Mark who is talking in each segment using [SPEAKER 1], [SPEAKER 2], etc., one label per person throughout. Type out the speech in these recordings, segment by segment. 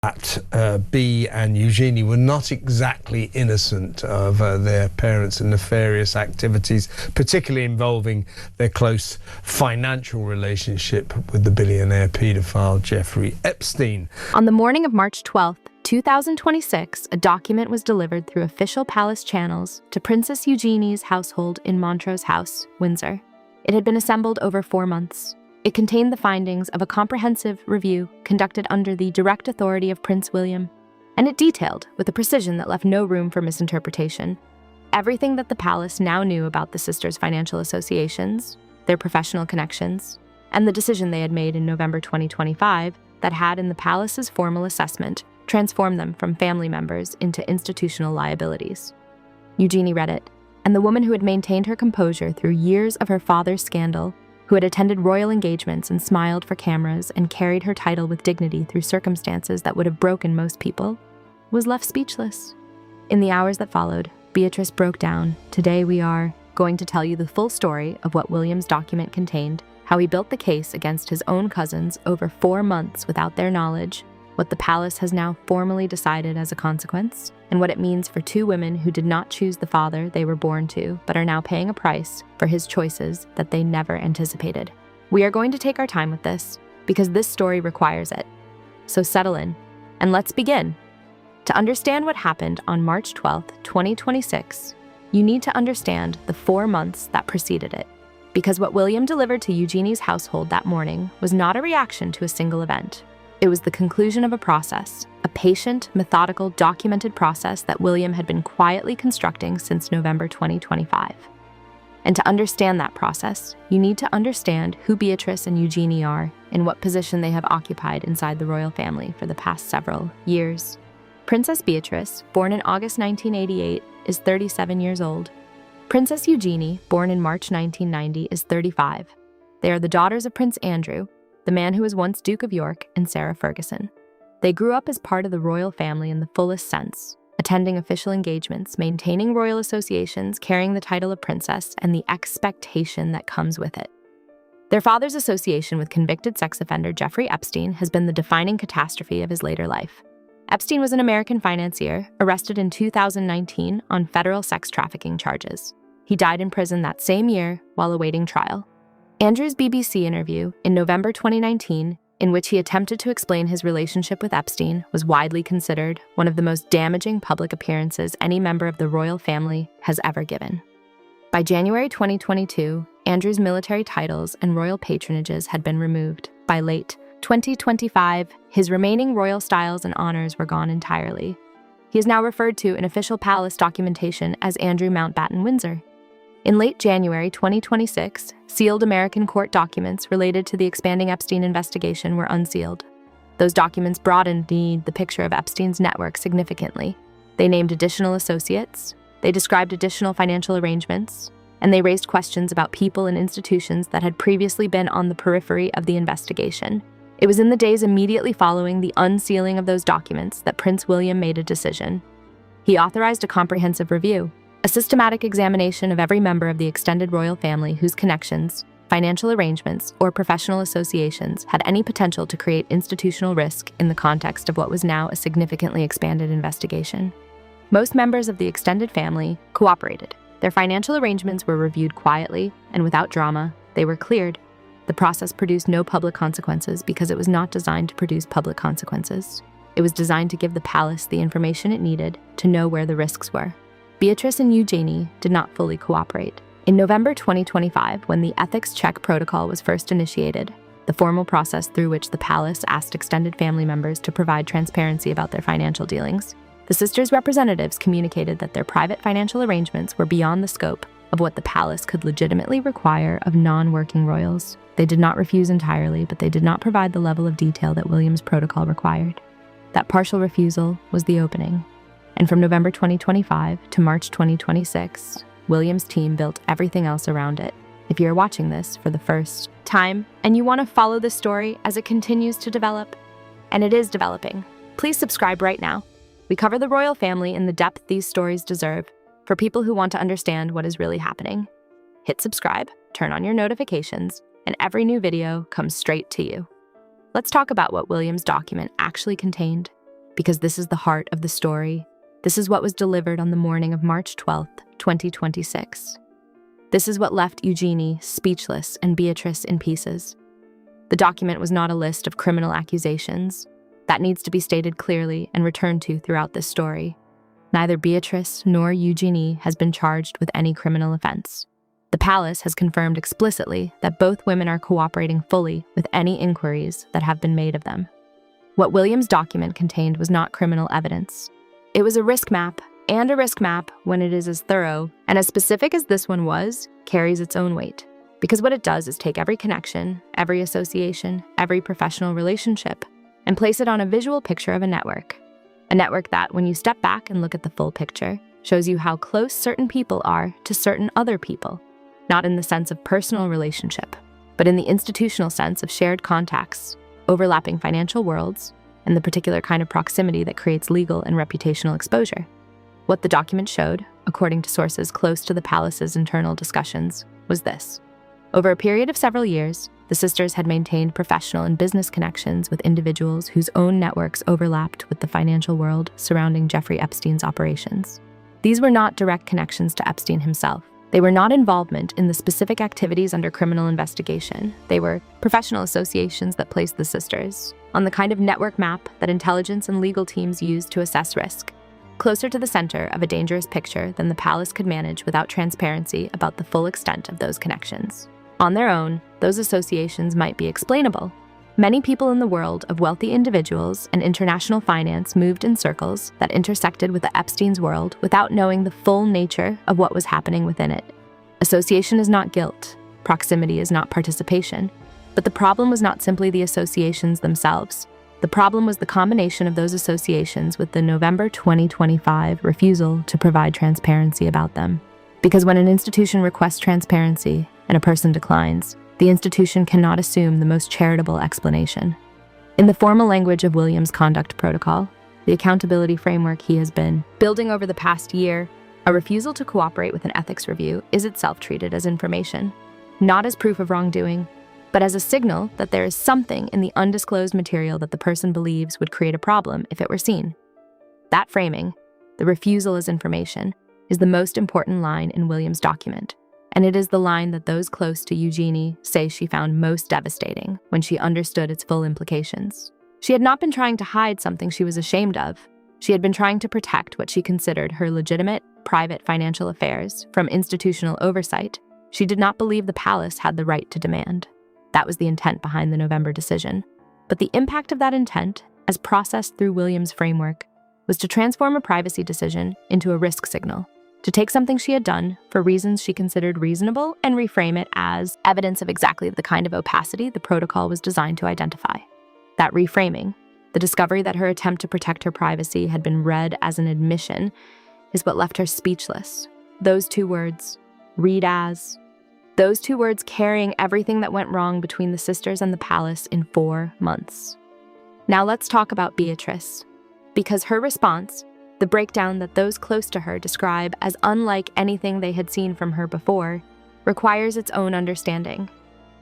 [SPEAKER 1] that Bea and Eugenie were not exactly innocent of their parents' nefarious activities, particularly involving their close financial relationship with the billionaire paedophile Jeffrey Epstein.
[SPEAKER 2] On the morning of March 12th, 2026, a document was delivered through official palace channels to Princess Eugenie's household in Montrose House, Windsor. It had been assembled over 4 months. It contained the findings of a comprehensive review conducted under the direct authority of Prince William, and it detailed, with a precision that left no room for misinterpretation, everything that the palace now knew about the sisters' financial associations, their professional connections, and the decision they had made in November 2025 that had, in the palace's formal assessment, transformed them from family members into institutional liabilities. Eugenie read it, and the woman who had maintained her composure through years of her father's scandal, who had attended royal engagements and smiled for cameras and carried her title with dignity through circumstances that would have broken most people, was left speechless. In the hours that followed, Beatrice broke down. Today we are going to tell you the full story of what William's document contained, how he built the case against his own cousins over 4 months without their knowledge, what the palace has now formally decided as a consequence, and what it means for 2 women who did not choose the father they were born to, but are now paying a price for his choices that they never anticipated. We are going to take our time with this, because this story requires it. So settle in, and let's begin. To understand what happened on March 12th, 2026, you need to understand the 4 months that preceded it. Because what William delivered to Eugenie's household that morning was not a reaction to a single event. It was the conclusion of a process, a patient, methodical, documented process that William had been quietly constructing since November 2025. And to understand that process, you need to understand who Beatrice and Eugenie are and what position they have occupied inside the royal family for the past several years. Princess Beatrice, born in August 1988, is 37 years old. Princess Eugenie, born in March 1990, is 35. They are the daughters of Prince Andrew, the man who was once Duke of York, and Sarah Ferguson. They grew up as part of the royal family in the fullest sense, attending official engagements, maintaining royal associations, carrying the title of princess, and the expectation that comes with it. Their father's association with convicted sex offender Jeffrey Epstein has been the defining catastrophe of his later life. Epstein was an American financier, arrested in 2019 on federal sex trafficking charges. He died in prison that same year while awaiting trial. Andrew's BBC interview in November 2019, in which he attempted to explain his relationship with Epstein, was widely considered one of the most damaging public appearances any member of the royal family has ever given. By January 2022, Andrew's military titles and royal patronages had been removed. By late 2025, his remaining royal styles and honors were gone entirely. He is now referred to in official palace documentation as Andrew Mountbatten Windsor. In late January 2026, sealed American court documents related to the expanding Epstein investigation were unsealed. Those documents broadened the picture of Epstein's network significantly. They named additional associates, they described additional financial arrangements, and they raised questions about people and institutions that had previously been on the periphery of the investigation. It was in the days immediately following the unsealing of those documents that Prince William made a decision. He authorized a comprehensive review, a systematic examination of every member of the extended royal family whose connections, financial arrangements, or professional associations had any potential to create institutional risk in the context of what was now a significantly expanded investigation. Most members of the extended family cooperated. Their financial arrangements were reviewed quietly, and without drama, they were cleared. The process produced no public consequences because it was not designed to produce public consequences. It was designed to give the palace the information it needed to know where the risks were. Beatrice and Eugenie did not fully cooperate. In November 2025, when the ethics check protocol was first initiated, the formal process through which the palace asked extended family members to provide transparency about their financial dealings, the sisters' representatives communicated that their private financial arrangements were beyond the scope of what the palace could legitimately require of non-working royals. They did not refuse entirely, but they did not provide the level of detail that William's protocol required. That partial refusal was the opening. And from November 2025 to March 2026, William's team built everything else around it. If you're watching this for the first time and you want to follow this story as it continues to develop, and it is developing, please subscribe right now. We cover the royal family in the depth these stories deserve for people who want to understand what is really happening. Hit subscribe, turn on your notifications, and every new video comes straight to you. Let's talk about what William's document actually contained. because this is the heart of the story. This is what was delivered on the morning of March 12th, 2026. This is what left Eugenie speechless and Beatrice in pieces. The document was not a list of criminal accusations. That needs to be stated clearly and returned to throughout this story. Neither Beatrice nor Eugenie has been charged with any criminal offense. The palace has confirmed explicitly that both women are cooperating fully with any inquiries that have been made of them. What William's document contained was not criminal evidence. It was a risk map, and a risk map, when it is as thorough and as specific as this one was, carries its own weight. Because what it does is take every connection, every association, every professional relationship, and place it on a visual picture of a network. A network that, when you step back and look at the full picture, shows you how close certain people are to certain other people, not in the sense of personal relationship, but in the institutional sense of shared contacts, overlapping financial worlds, and the particular kind of proximity that creates legal and reputational exposure. What the document showed, according to sources close to the palace's internal discussions, was this. Over a period of several years, the sisters had maintained professional and business connections with individuals whose own networks overlapped with the financial world surrounding Jeffrey Epstein's operations. These were not direct connections to Epstein himself. They were not involvement in the specific activities under criminal investigation. They were professional associations that placed the sisters on the kind of network map that intelligence and legal teams use to assess risk, closer to the center of a dangerous picture than the palace could manage without transparency about the full extent of those connections. On their own, those associations might be explainable. Many people in the world of wealthy individuals and international finance moved in circles that intersected with the Epstein's world without knowing the full nature of what was happening within it. Association is not guilt. Proximity is not participation. But the problem was not simply the associations themselves. The problem was the combination of those associations with the November 2025 refusal to provide transparency about them. Because when an institution requests transparency and a person declines, the institution cannot assume the most charitable explanation. In the formal language of William's conduct protocol, the accountability framework he has been building over the past year, a refusal to cooperate with an ethics review is itself treated as information, not as proof of wrongdoing, but as a signal that there is something in the undisclosed material that the person believes would create a problem if it were seen. That framing, the refusal as information, is the most important line in William's document, and it is the line that those close to Eugenie say she found most devastating when she understood its full implications. She had not been trying to hide something she was ashamed of. She had been trying to protect what she considered her legitimate, private financial affairs from institutional oversight she did not believe the palace had the right to demand. That was the intent behind the November decision. But the impact of that intent, as processed through William's framework, was to transform a privacy decision into a risk signal, to take something she had done for reasons she considered reasonable and reframe it as evidence of exactly the kind of opacity the protocol was designed to identify. That reframing, the discovery that her attempt to protect her privacy had been read as an admission, is what left her speechless. Those two words, read as, those two words carrying everything that went wrong between the sisters and the palace in 4 months. Now let's talk about Beatrice, because her response, the breakdown that those close to her describe as unlike anything they had seen from her before, requires its own understanding.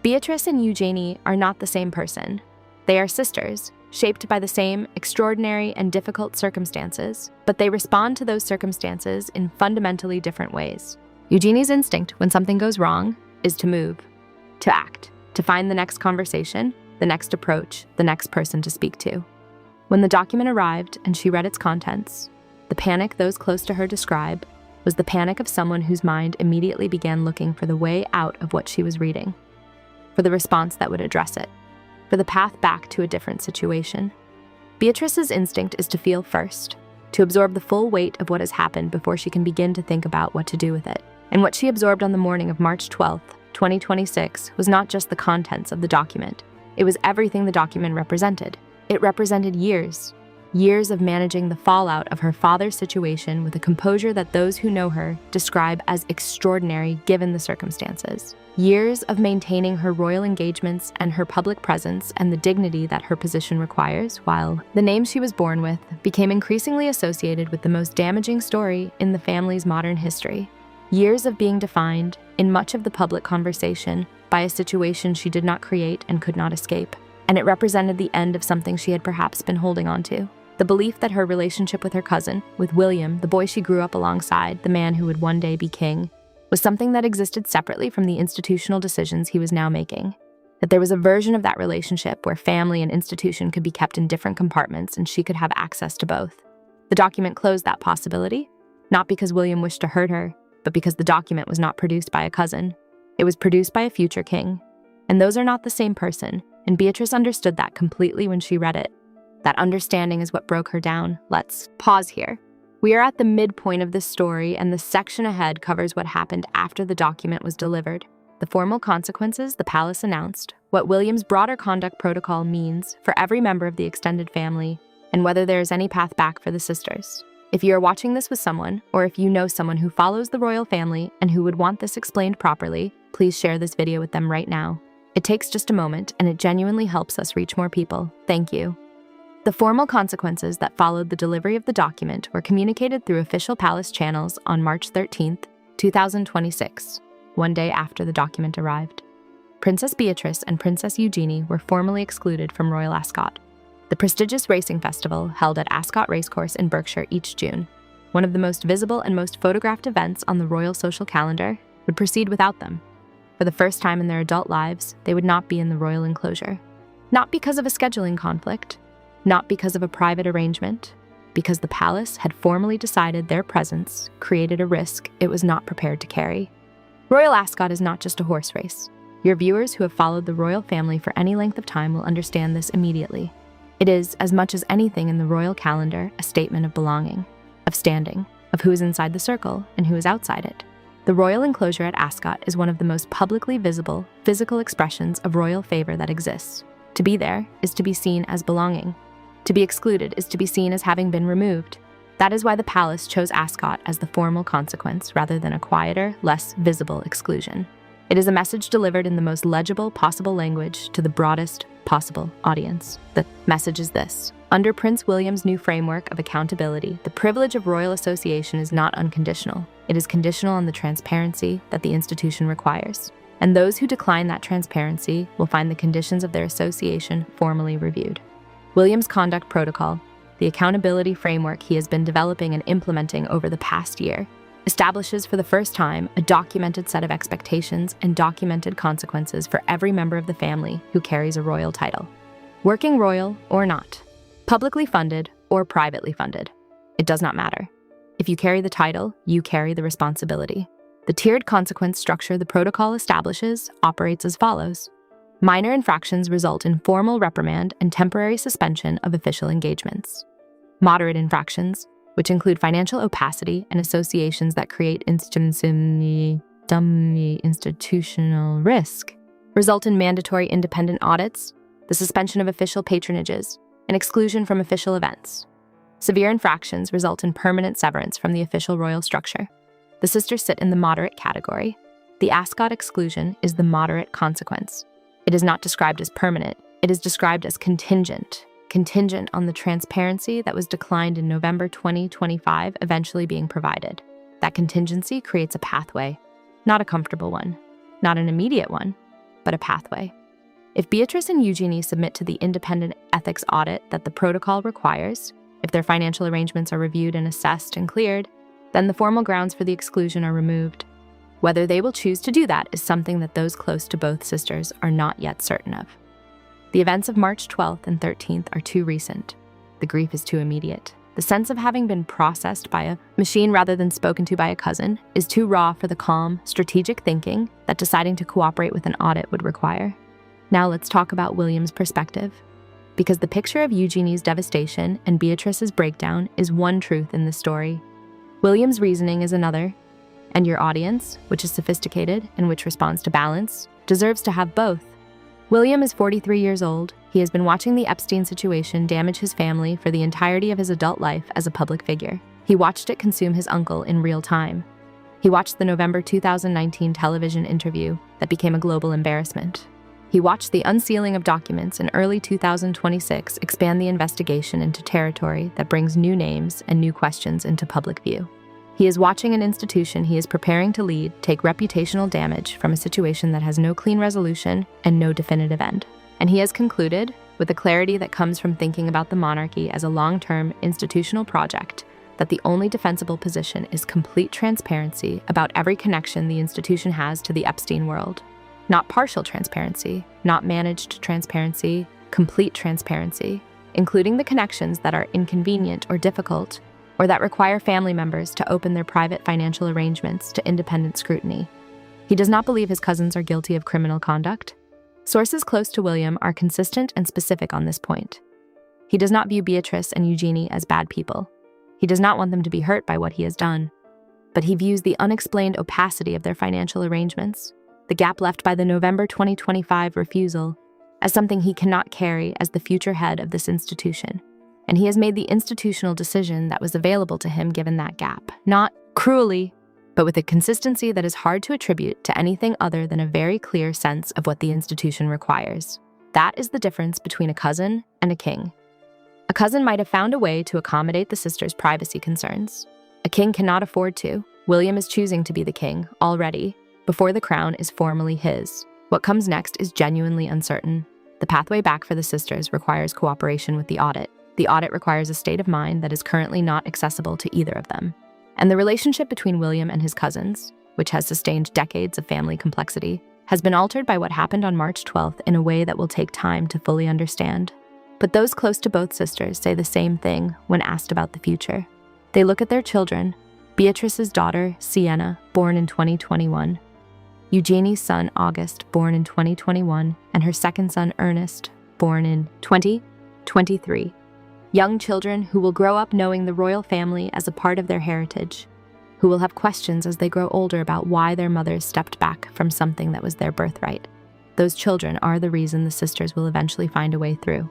[SPEAKER 2] Beatrice and Eugenie are not the same person. They are sisters, shaped by the same extraordinary and difficult circumstances, but they respond to those circumstances in fundamentally different ways. Eugenie's instinct when something goes wrong is to move, to act, to find the next conversation, the next approach, the next person to speak to. When the document arrived and she read its contents, the panic those close to her describe was the panic of someone whose mind immediately began looking for the way out of what she was reading, for the response that would address it, for the path back to a different situation. Beatrice's instinct is to feel first, to absorb the full weight of what has happened before she can begin to think about what to do with it. And what she absorbed on the morning of March 12th, 2026, was not just the contents of the document. It was everything the document represented. It represented years of managing the fallout of her father's situation with a composure that those who know her describe as extraordinary given the circumstances. Years of maintaining her royal engagements and her public presence and the dignity that her position requires, while the name she was born with became increasingly associated with the most damaging story in the family's modern history. Years of being defined, in much of the public conversation, by a situation she did not create and could not escape, and it represented the end of something she had perhaps been holding on to. The belief that her relationship with her cousin, with William, the boy she grew up alongside, the man who would one day be king, was something that existed separately from the institutional decisions he was now making. That there was a version of that relationship where family and institution could be kept in different compartments and she could have access to both. The document closed that possibility, not because William wished to hurt her, but because the document was not produced by a cousin. It was produced by a future king. And those are not the same person, and Beatrice understood that completely when she read it. That understanding is what broke her down. Let's pause here. We are at the midpoint of this story, and the section ahead covers what happened after the document was delivered, the formal consequences the palace announced, what William's broader conduct protocol means for every member of the extended family, and whether there is any path back for the sisters. If you are watching this with someone, or if you know someone who follows the royal family and who would want this explained properly, please share this video with them right now. It takes just a moment, and it genuinely helps us reach more people. Thank you. The formal consequences that followed the delivery of the document were communicated through official palace channels on March 13, 2026, one day after the document arrived. Princess Beatrice and Princess Eugenie were formally excluded from Royal Ascot, the prestigious racing festival held at Ascot Racecourse in Berkshire each June. One of the most visible and most photographed events on the royal social calendar would proceed without them. For the first time in their adult lives, they would not be in the royal enclosure. Not because of a scheduling conflict, not because of a private arrangement, because the palace had formally decided their presence created a risk it was not prepared to carry. Royal Ascot is not just a horse race. Your viewers who have followed the royal family for any length of time will understand this immediately. It is, as much as anything in the royal calendar, a statement of belonging, of standing, of who is inside the circle and who is outside it. The royal enclosure at Ascot is one of the most publicly visible, physical expressions of royal favor that exists. To be there is to be seen as belonging. To be excluded is to be seen as having been removed. That is why the palace chose Ascot as the formal consequence rather than a quieter, less visible exclusion. It is a message delivered in the most legible possible language to the broadest possible audience. The message is this: under Prince William's new framework of accountability, the privilege of royal association is not unconditional. It is conditional on the transparency that the institution requires. And those who decline that transparency will find the conditions of their association formally reviewed. William's conduct protocol, the accountability framework he has been developing and implementing over the past year, establishes for the first time a documented set of expectations and documented consequences for every member of the family who carries a royal title. Working royal or not, publicly funded or privately funded, it does not matter. If you carry the title, you carry the responsibility. The tiered consequence structure the protocol establishes operates as follows. Minor infractions result in formal reprimand and temporary suspension of official engagements. Moderate infractions, which include financial opacity and associations that create institutional risk, result in mandatory independent audits, the suspension of official patronages, and exclusion from official events. Severe infractions result in permanent severance from the official royal structure. The sisters sit in the moderate category. The Ascot exclusion is the moderate consequence. It is not described as permanent. It is described as contingent on the transparency that was declined in November 2025 eventually being provided. That contingency creates a pathway, not a comfortable one, not an immediate one, but a pathway. If Beatrice and Eugenie submit to the independent ethics audit that the protocol requires, if their financial arrangements are reviewed and assessed and cleared, then the formal grounds for the exclusion are removed. Whether they will choose to do that is something that those close to both sisters are not yet certain of. The events of March 12th and 13th are too recent. The grief is too immediate. The sense of having been processed by a machine rather than spoken to by a cousin is too raw for the calm, strategic thinking that deciding to cooperate with an audit would require. Now let's talk about William's perspective. Because the picture of Eugenie's devastation and Beatrice's breakdown is one truth in the story. William's reasoning is another, and your audience, which is sophisticated and which responds to balance, deserves to have both. William is 43 years old. He has been watching the Epstein situation damage his family for the entirety of his adult life as a public figure. He watched it consume his uncle in real time. He watched the November 2019 television interview that became a global embarrassment. He watched the unsealing of documents in early 2026 expand the investigation into territory that brings new names and new questions into public view. He is watching an institution he is preparing to lead take reputational damage from a situation that has no clean resolution and no definitive end. And he has concluded, with the clarity that comes from thinking about the monarchy as a long-term institutional project, that the only defensible position is complete transparency about every connection the institution has to the Epstein world. Not partial transparency, not managed transparency, complete transparency, including the connections that are inconvenient or difficult, or that require family members to open their private financial arrangements to independent scrutiny. He does not believe his cousins are guilty of criminal conduct. Sources close to William are consistent and specific on this point. He does not view Beatrice and Eugenie as bad people. He does not want them to be hurt by what he has done. But he views the unexplained opacity of their financial arrangements, the gap left by the November 2025 refusal, as something he cannot carry as the future head of this institution. And he has made the institutional decision that was available to him given that gap, not cruelly, but with a consistency that is hard to attribute to anything other than a very clear sense of what the institution requires. That is the difference between a cousin and a king. A cousin might have found a way to accommodate the sisters' privacy concerns. A king cannot afford to. William is choosing to be the king, already, before the crown is formally his. What comes next is genuinely uncertain. The pathway back for the sisters requires cooperation with the audit. The audit requires a state of mind that is currently not accessible to either of them. And the relationship between William and his cousins, which has sustained decades of family complexity, has been altered by what happened on March 12th in a way that will take time to fully understand. But those close to both sisters say the same thing when asked about the future. They look at their children, Beatrice's daughter, Sienna, born in 2021, Eugenie's son, August, born in 2021, and her second son, Ernest, born in 2023. Young children who will grow up knowing the royal family as a part of their heritage, who will have questions as they grow older about why their mothers stepped back from something that was their birthright. Those children are the reason the sisters will eventually find a way through.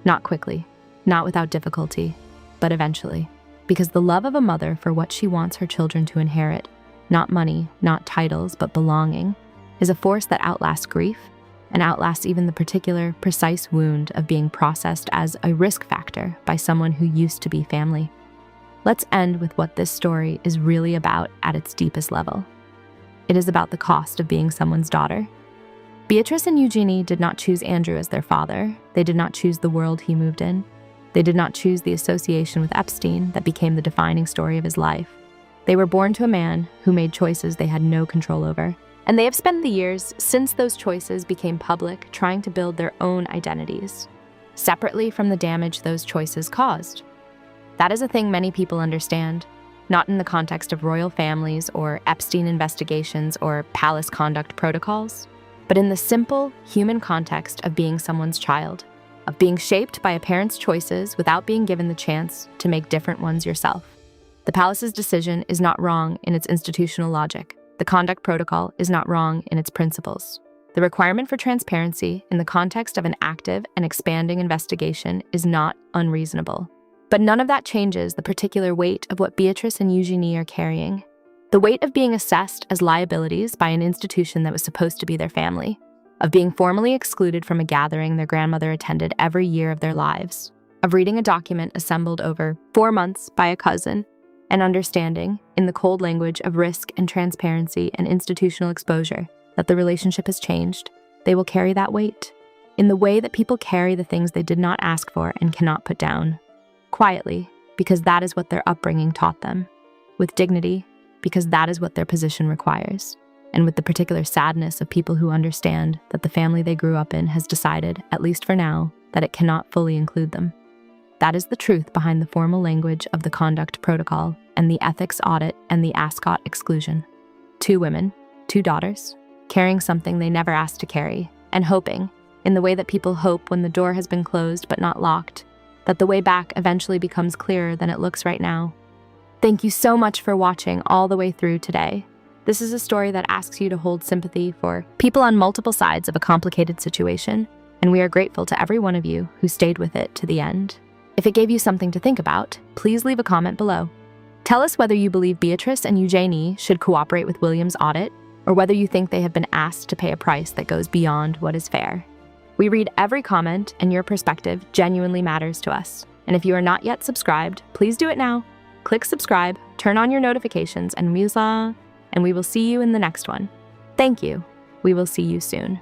[SPEAKER 2] Not quickly, not without difficulty, but eventually. Because the love of a mother for what she wants her children to inherit, not money, not titles, but belonging, is a force that outlasts grief and outlasts even the particular, precise wound of being processed as a risk factor by someone who used to be family. Let's end with what this story is really about at its deepest level. It is about the cost of being someone's daughter. Beatrice and Eugenie did not choose Andrew as their father. They did not choose the world he moved in. They did not choose the association with Epstein that became the defining story of his life. They were born to a man who made choices they had no control over. And they have spent the years since those choices became public trying to build their own identities, separately from the damage those choices caused. That is a thing many people understand, not in the context of royal families or Epstein investigations or palace conduct protocols, but in the simple human context of being someone's child, of being shaped by a parent's choices without being given the chance to make different ones yourself. The palace's decision is not wrong in its institutional logic. The conduct protocol is not wrong in its principles. The requirement for transparency in the context of an active and expanding investigation is not unreasonable. But none of that changes the particular weight of what Beatrice and Eugenie are carrying. The weight of being assessed as liabilities by an institution that was supposed to be their family, of being formally excluded from a gathering their grandmother attended every year of their lives, of reading a document assembled over 4 months by a cousin, and understanding, in the cold language of risk and transparency and institutional exposure, that the relationship has changed. They will carry that weight, in the way that people carry the things they did not ask for and cannot put down. Quietly, because that is what their upbringing taught them. With dignity, because that is what their position requires. And with the particular sadness of people who understand that the family they grew up in has decided, at least for now, that it cannot fully include them. That is the truth behind the formal language of the conduct protocol and the ethics audit and the Ascot exclusion. 2 women, 2 daughters, carrying something they never asked to carry, and hoping, in the way that people hope when the door has been closed but not locked, that the way back eventually becomes clearer than it looks right now. Thank you so much for watching all the way through today. This is a story that asks you to hold sympathy for people on multiple sides of a complicated situation, and we are grateful to every one of you who stayed with it to the end. If it gave you something to think about, please leave a comment below. Tell us whether you believe Beatrice and Eugenie should cooperate with William's audit, or whether you think they have been asked to pay a price that goes beyond what is fair. We read every comment, and your perspective genuinely matters to us. And if you are not yet subscribed, please do it now. Click subscribe, turn on your notifications, and we will see you in the next one. Thank you. We will see you soon.